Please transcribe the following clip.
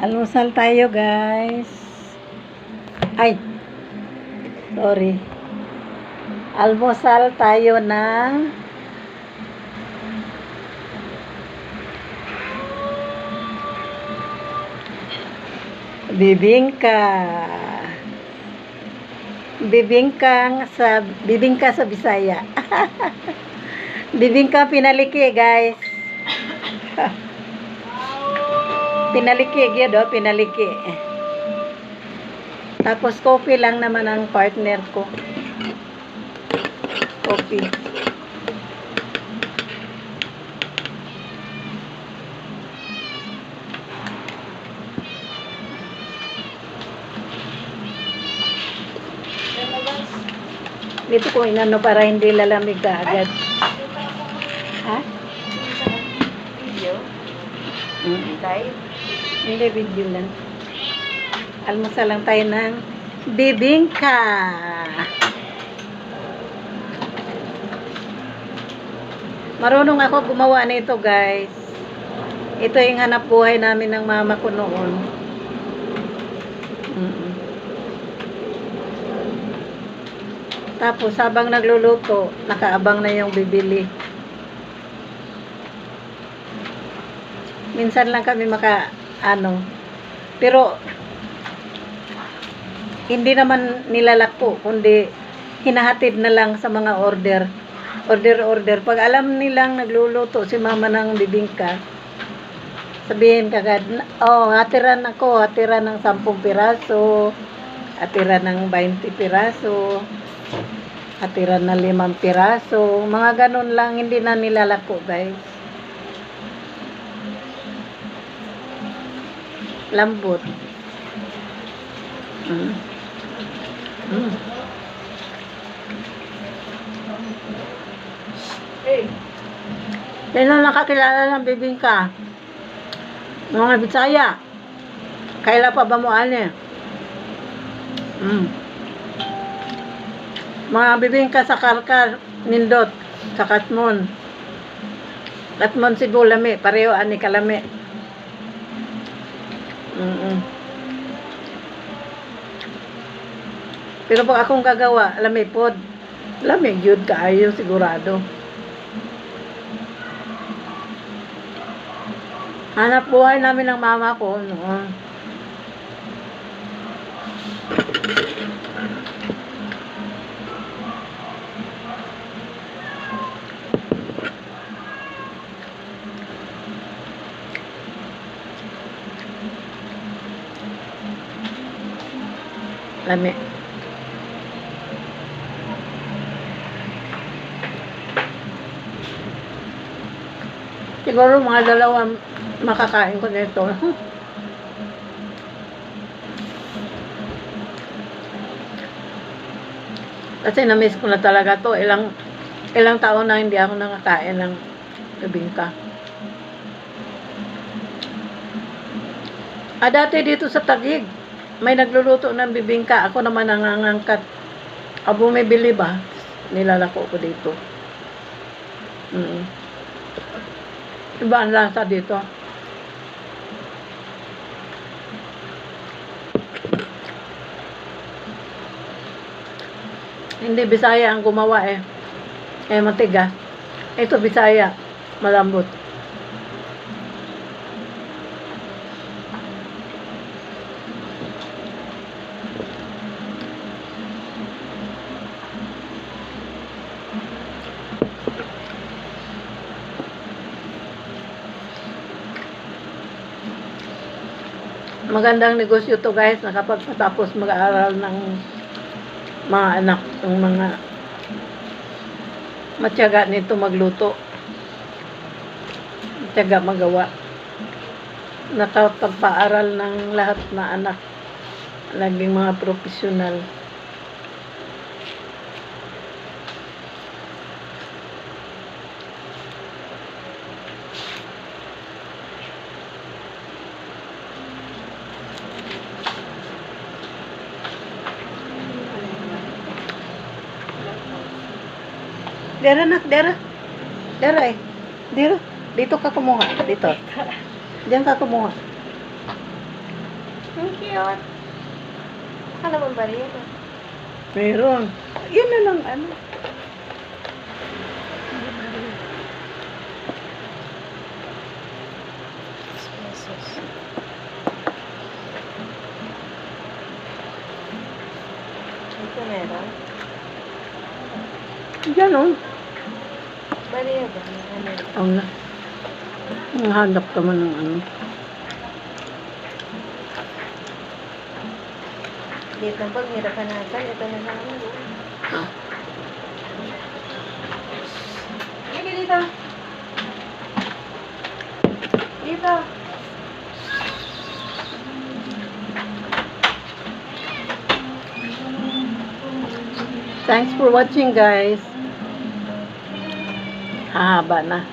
Almusal tayo, guys. Ay, sorry. Almusal tayo ng bibingka. Bibingka sa Bisaya. Bibingka pinaliki, guys. Pinaliki, gyud pinaliki. Tapos coffee lang naman ang partner ko. Coffee. Dito ko inano para hindi lalamig ka agad. Ha? Video? Live? Hindi, video lang. Almusal lang tayo ng bibingka. Marunong ako gumawa nito, guys. Ito yung hanap buhay namin ng mama ko noon. Tapos habang nagluluto, nakaabang na yung bibili. Minsan lang kami pero hindi naman nilalako, kundi hinahatid na lang sa mga order. Pag alam nilang nagluluto si mama ng bibingka, sabihin kagad, hatiran ng 10 piraso, hatiran ng 20 piraso, hatiran na 5 piraso, mga ganun lang, hindi na nilalako, guys. Lambot. Hey! Yan ang nakakilala ng bibingka. Mga Bisaya. Kaila pa ba mo ano? Mga bibingka sa Karkar, Nindot, sa Katmon. Katmon Cebu, lami. Pareho ani kalami. Pero pag akong gagawa, lami pod. Lami, yun kaayo, sigurado. Hanap buhay namin ng mama ko noon. Lami. Siguro mga 2 makakain ko nito. Kasi na-miss ko na talaga to. Ilang taon na hindi ako nakakain ng bibingka. Dati dito sa Taguig, may nagluluto ng bibingka. Ako naman nangangangkat. Bumibili ba? Nilalako ko dito. Iba ang lasa dito. Hindi Bisaya ang gumawa matigas. Ito Bisaya, malambot. Magandang negosyo to, guys, nakapagpatapos mag-aaral ng mga anak, ng mga matyaga nito magluto, matyaga magawa, nakapagpaaral ng lahat na anak, laging mga profesional. Dera nak, dera. Dera Dito ka kumuha. Dito. Diyan ka kumuha. Ang cute. Akala mo ba rin? Meron. Yun na lang, ano. Pesos. Ito meron? Diyan, oh. Bariya ba? Ano? Ang na. Ang hanap ka man ng ano. Dito ang paghirapan natin. Ito na lang. Sige dito. Dito. Thanks for watching, guys. Hahaba na.